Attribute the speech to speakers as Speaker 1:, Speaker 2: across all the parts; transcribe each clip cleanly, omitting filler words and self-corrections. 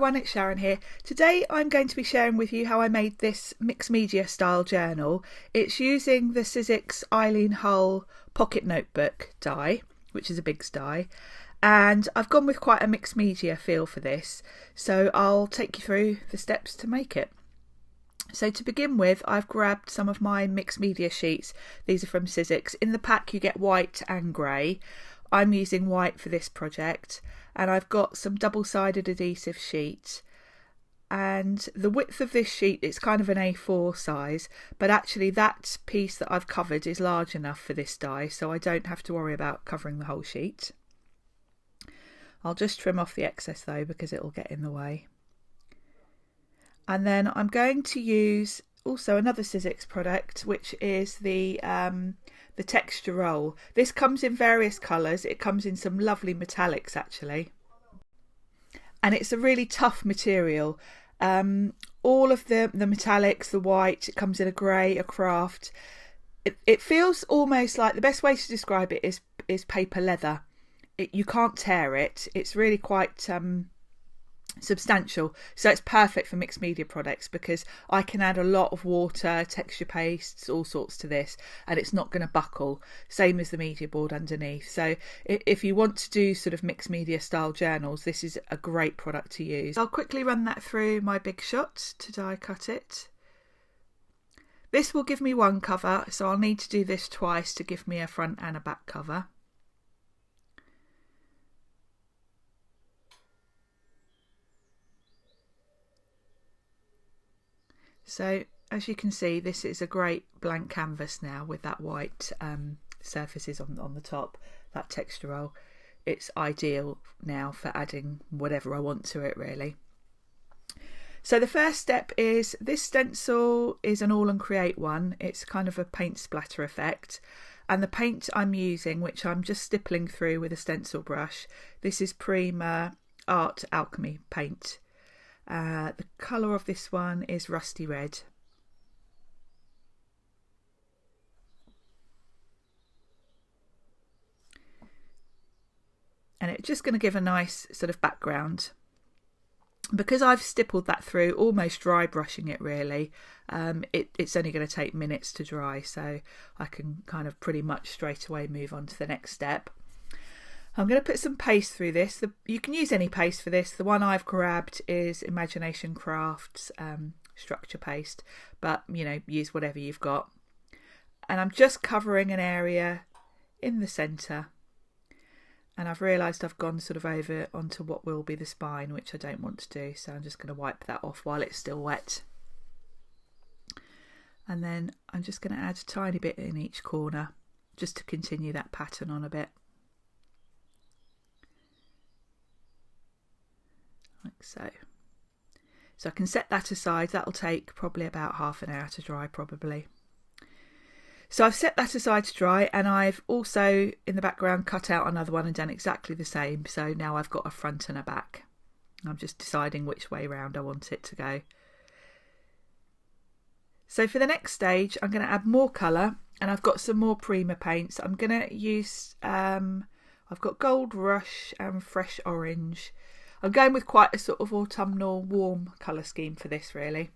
Speaker 1: everyone, it's Sharon here. Today I'm going to be sharing with you how I made this mixed media style journal. It's using the Sizzix Eileen Hull pocket notebook die, which is a big die, and I've gone with quite a mixed media feel for this, so I'll take you through the steps to make it. So to begin with, I've grabbed some of my mixed media sheets. These are from Sizzix. In the pack you get white and grey. I'm using white for this project, and I've got some double-sided adhesive sheet, and the width of this sheet, it's kind of an A4 size, but actually that piece that I've covered is large enough for this die, so I don't have to worry about covering the whole sheet. I'll just trim off the excess though, because it will get in the way. And then I'm going to use also another Sizzix product, which is the texture roll. This comes in various colours. It comes in some lovely metallics actually, and it's a really tough material. All of the metallics, the white, it comes in a grey, a craft. It feels almost like, the best way to describe it is paper leather. You can't tear it. It's really quite substantial, so it's perfect for mixed media products because I can add a lot of water, texture pastes, all sorts to this, and it's not going to buckle, same as the media board underneath. So if you want to do sort of mixed media style journals, this is a great product to use. I'll quickly run that through my big shot to die cut it. This will give me one cover, so I'll need to do this twice to give me a front and a back cover. So as you can see, this is a great blank canvas now with that white surfaces on the top, that texture roll. It's ideal now for adding whatever I want to it really. So the first step is, this stencil is an All and Create one. It's kind of a paint splatter effect, and the paint I'm using, which I'm just stippling through with a stencil brush, this is Prima Art Alchemy paint. The colour of this one is Rusty Red. And it's just going to give a nice sort of background. Because I've stippled that through, almost dry brushing it really, it's only going to take minutes to dry, so I can kind of pretty much straight away move on to the next step. I'm going to put some paste through this. You can use any paste for this. The one I've grabbed is Imagination Crafts structure paste, but you know, use whatever you've got. And I'm just covering an area in the centre, and I've realised I've gone sort of over onto what will be the spine, which I don't want to do, so I'm just going to wipe that off while it's still wet. And then I'm just going to add a tiny bit in each corner just to continue that pattern on a bit. Like so. So I can set that aside. That'll take probably about half an hour to dry probably. So I've set that aside to dry, and I've also in the background cut out another one and done exactly the same. So now I've got a front and a back. I'm just deciding which way round I want it to go. So for the next stage I'm going to add more colour, and I've got some more Prima paints. I'm going to use I've got Gold Rush and Fresh Orange. I'm going with quite a sort of autumnal warm colour scheme for this really.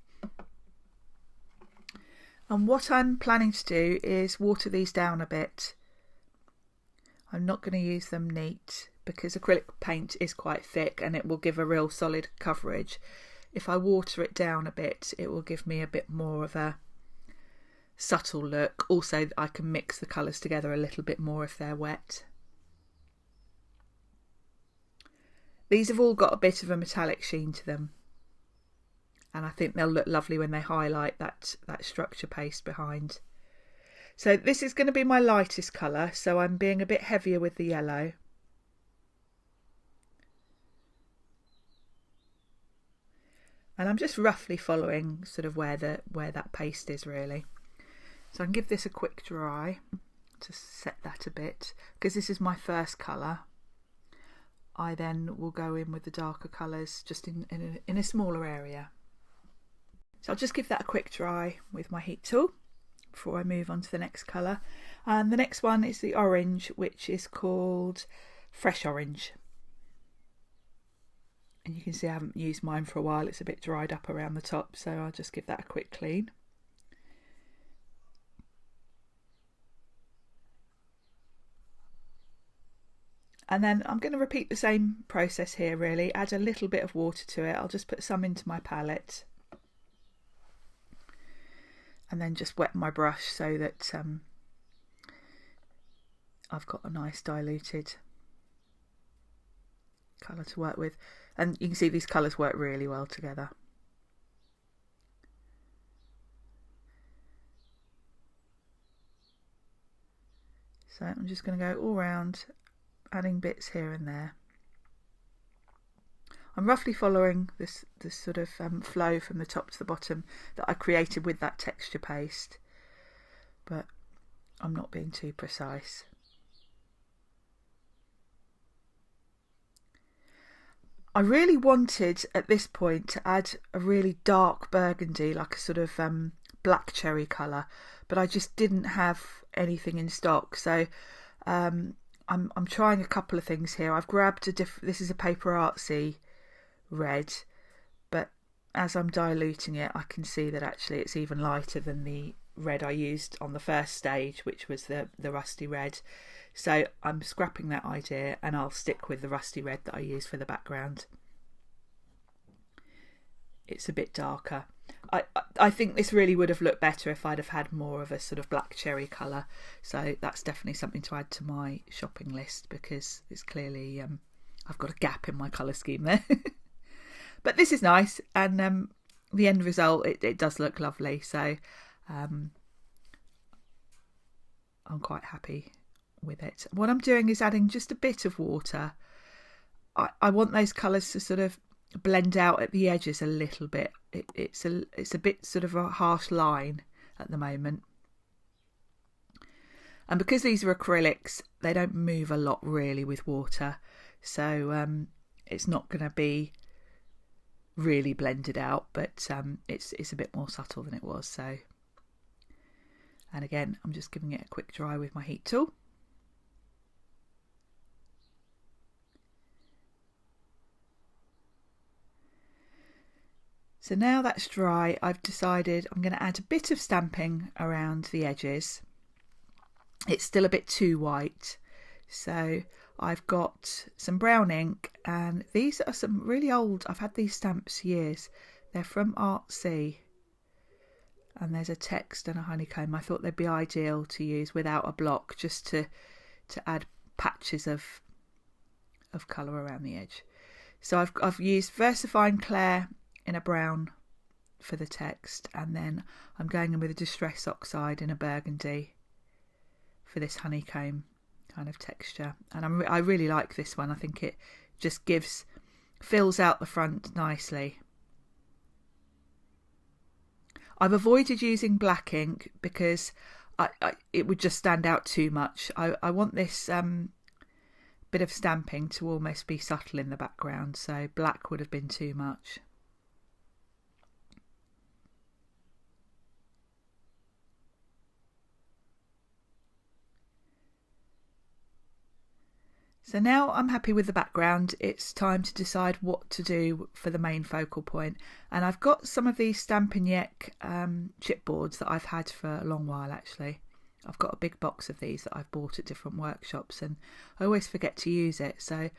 Speaker 1: And what I'm planning to do is water these down a bit. I'm not going to use them neat because acrylic paint is quite thick and it will give a real solid coverage. If I water it down a bit, it will give me a bit more of a subtle look. Also, I can mix the colours together a little bit more if they're wet. These have all got a bit of a metallic sheen to them, and I think they'll look lovely when they highlight that structure paste behind. So this is going to be my lightest colour, so I'm being a bit heavier with the yellow. And I'm just roughly following sort of where that paste is really. So I can give this a quick dry to set that a bit, because this is my first colour. I then will go in with the darker colours just in a smaller area. So I'll just give that a quick dry with my heat tool before I move on to the next colour. And the next one is the orange, which is called Fresh Orange. And you can see I haven't used mine for a while. It's a bit dried up around the top, so I'll just give that a quick clean. And then I'm going to repeat the same process here really, add a little bit of water to it. I'll just put some into my palette and then just wet my brush so that I've got a nice diluted colour to work with. And you can see these colours work really well together. So I'm just going to go all round, adding bits here and there. I'm roughly following this sort of flow from the top to the bottom that I created with that texture paste, but I'm not being too precise. I really wanted at this point to add a really dark burgundy, like a sort of black cherry colour, but I just didn't have anything in stock. So I'm trying a couple of things here. I've grabbed this is a Paper Artsy red, but as I'm diluting it I can see that actually it's even lighter than the red I used on the first stage, which was the rusty red. So I'm scrapping that idea and I'll stick with the rusty red that I used for the background. It's a bit darker. I think this really would have looked better if I'd have had more of a sort of black cherry colour. So that's definitely something to add to my shopping list, because it's clearly I've got a gap in my colour scheme there. But this is nice, and the end result, it does look lovely. So I'm quite happy with it. What I'm doing is adding just a bit of water. I want those colours to sort of blend out at the edges a little bit. It's a bit sort of a harsh line at the moment, and because these are acrylics, they don't move a lot really with water, so it's not going to be really blended out, but it's a bit more subtle than it was. So, and again, I'm just giving it a quick dry with my heat tool. So now that's dry, I've decided I'm going to add a bit of stamping around the edges. It's still a bit too white, so I've got some brown ink, and these are some really old, I've had these stamps years. They're from Artsy, and there's a text and a honeycomb. I thought they'd be ideal to use without a block, just to add patches of colour around the edge. So I've used VersaFine Clair in a brown for the text, and then I'm going in with a Distress Oxide in a burgundy for this honeycomb kind of texture. And I really like this one. I think it just fills out the front nicely. I've avoided using black ink because it would just stand out too much. I want this bit of stamping to almost be subtle in the background, so black would have been too much. So now I'm happy with the background. It's time to decide what to do for the main focal point. And I've got some of these Stampin' Yek chipboards that I've had for a long while actually. I've got a big box of these that I've bought at different workshops, and I always forget to use it. So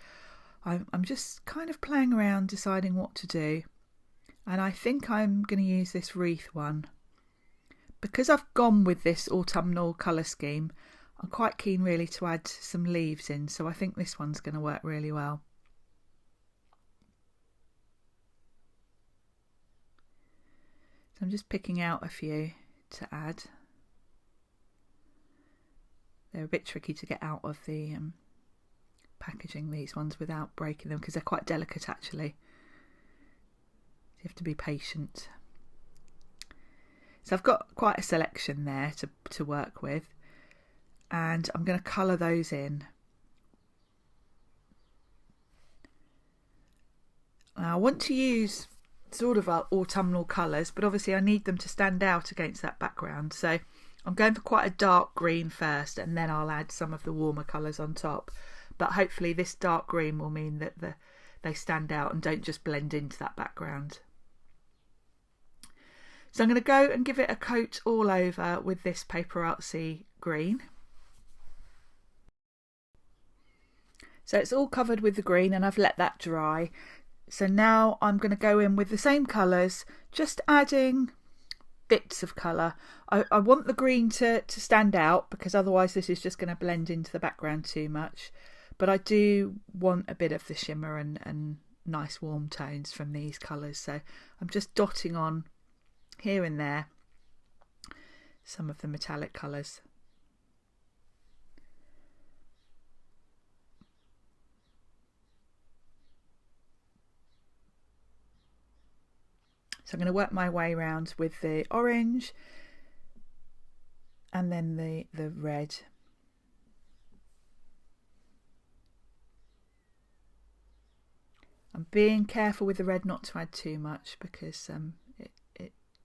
Speaker 1: I'm just kind of playing around deciding what to do. And I think I'm going to use this wreath one. Because I've gone with this autumnal colour scheme, I'm quite keen really to add some leaves in, so I think this one's going to work really well. So I'm just picking out a few to add. They're a bit tricky to get out of the packaging, these ones, without breaking them, because they're quite delicate actually. You have to be patient. So I've got quite a selection there to work with. And I'm going to colour those in. Now I want to use sort of autumnal colours, but obviously I need them to stand out against that background. So I'm going for quite a dark green first, and then I'll add some of the warmer colours on top. But hopefully this dark green will mean that the they stand out and don't just blend into that background. So I'm going to go and give it a coat all over with this Paper Artsy green. So it's all covered with the green and I've let that dry. So now I'm going to go in with the same colours, just adding bits of colour. I want the green to stand out because otherwise this is just going to blend into the background too much. But I do want a bit of the shimmer and nice warm tones from these colours. So I'm just dotting on here and there some of the metallic colours. So I'm going to work my way around with the orange and then the red. I'm being careful with the red not to add too much because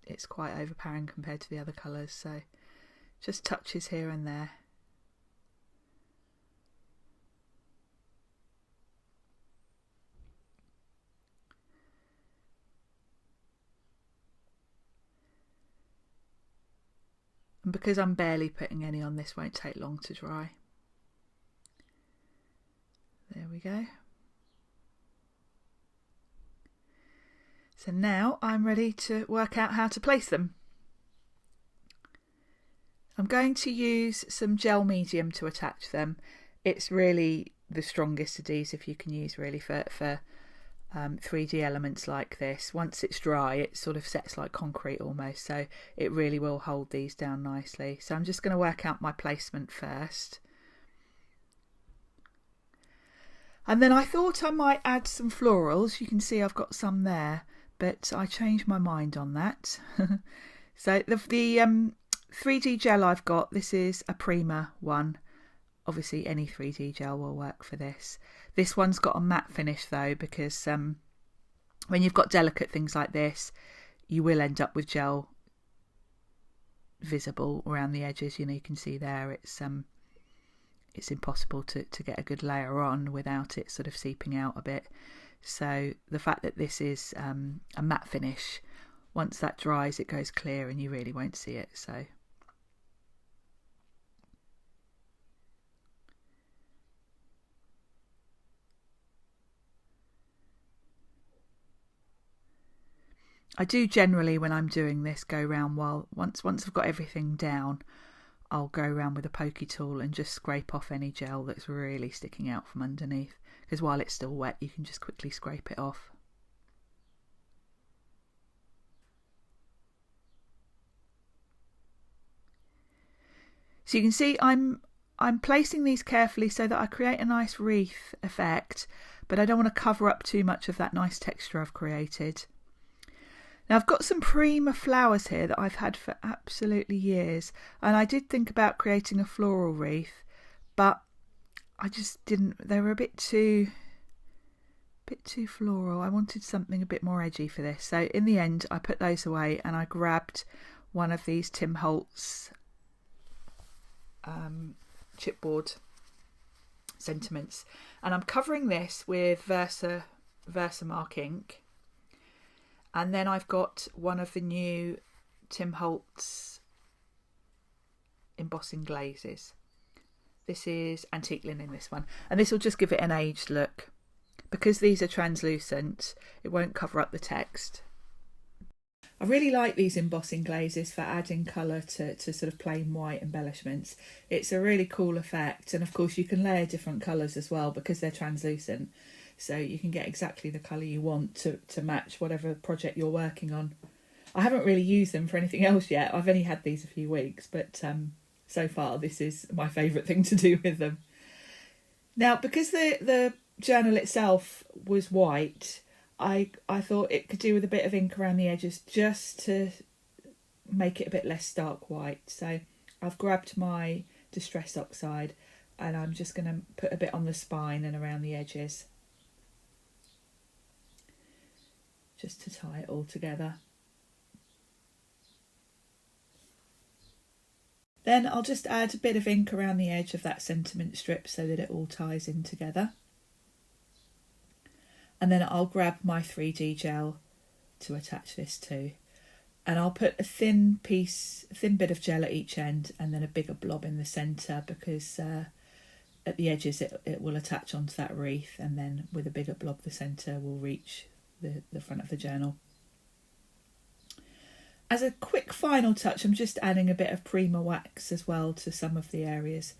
Speaker 1: it's quite overpowering compared to the other colours, so just touches here and there. And because I'm barely putting any on, this won't take long to dry. There we go. So now I'm ready to work out how to place them. I'm going to use some gel medium to attach them. It's really the strongest adhesive you can use really for 3D elements like this. Once it's dry, it sort of sets like concrete almost, so it really will hold these down nicely. So I'm just going to work out my placement first. And then I thought I might add some florals. You can see I've got some there, but I changed my mind on that. So the 3D gel I've got, this is a Prima one. Obviously any 3D gel will work for this. This one's got a matte finish though, because when you've got delicate things like this, you will end up with gel visible around the edges. You know, you can see there it's impossible to get a good layer on without it sort of seeping out a bit. So the fact that this is a matte finish, once that dries it goes clear and you really won't see it. So I do generally, when I'm doing this, go round once I've got everything down, I'll go around with a pokey tool and just scrape off any gel that's really sticking out from underneath, because while it's still wet you can just quickly scrape it off. So you can see I'm placing these carefully so that I create a nice wreath effect, but I don't want to cover up too much of that nice texture I've created. Now I've got some Prima flowers here that I've had for absolutely years, and I did think about creating a floral wreath, but I just didn't. They were a bit too floral. I wanted something a bit more edgy for this, so in the end I put those away and I grabbed one of these Tim Holtz chipboard sentiments, and I'm covering this with Versamark ink. And then I've got one of the new Tim Holtz embossing glazes. This is antique linen, this one. And this will just give it an aged look. Because these are translucent, it won't cover up the text. I really like these embossing glazes for adding colour to sort of plain white embellishments. It's a really cool effect. And of course you can layer different colours as well because they're translucent. So you can get exactly the colour you want to match whatever project you're working on. I haven't really used them for anything else yet. I've only had these a few weeks, but so far this is my favourite thing to do with them. Now, because the journal itself was white, I thought it could do with a bit of ink around the edges just to make it a bit less stark white. So I've grabbed my Distress Oxide and I'm just going to put a bit on the spine and around the edges, just to tie it all together. Then I'll just add a bit of ink around the edge of that sentiment strip so that it all ties in together. And then I'll grab my 3D gel to attach this to. And I'll put a thin bit of gel at each end and then a bigger blob in the centre, because at the edges it will attach onto that wreath, and then with a bigger blob the centre will reach the front of the journal. As a quick final touch, I'm just adding a bit of Prima wax as well to some of the areas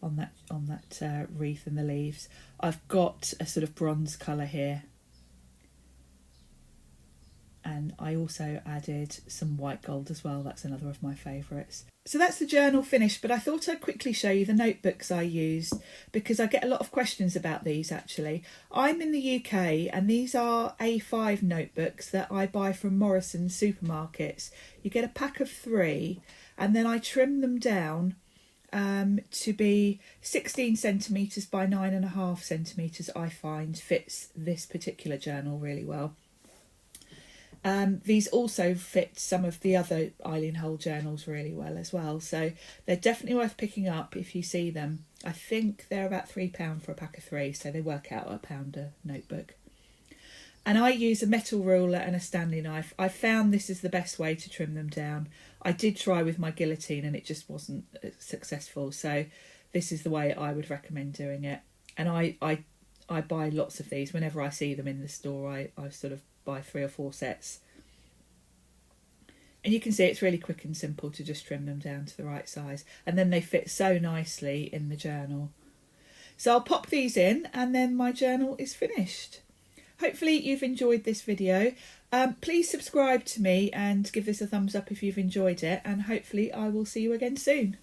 Speaker 1: on that wreath and the leaves. I've got a sort of bronze colour here, and I also added some white gold as well. That's another of my favourites. So that's the journal finished, but I thought I'd quickly show you the notebooks I used, because I get a lot of questions about these actually. I'm in the UK and these are A5 notebooks that I buy from Morrison's supermarkets. You get a pack of 3 and then I trim them down to be 16 centimetres by 9.5 centimetres. I find fits this particular journal really well. These also fit some of the other Eileen Hull journals really well as well, so they're definitely worth picking up if you see them. I think they're about £3 for a pack of 3, so they work out at £1 a notebook. And I use a metal ruler and a Stanley knife. I found this is the best way to trim them down. I did try with my guillotine and it just wasn't successful, so this is the way I would recommend doing it. And I buy lots of these. Whenever I see them in the store, I sort of buy 3 or 4 sets. And you can see it's really quick and simple to just trim them down to the right size, and then they fit so nicely in the journal. So I'll pop these in and then my journal is finished. Hopefully you've enjoyed this video. Please subscribe to me and give this a thumbs up if you've enjoyed it, and hopefully I will see you again soon.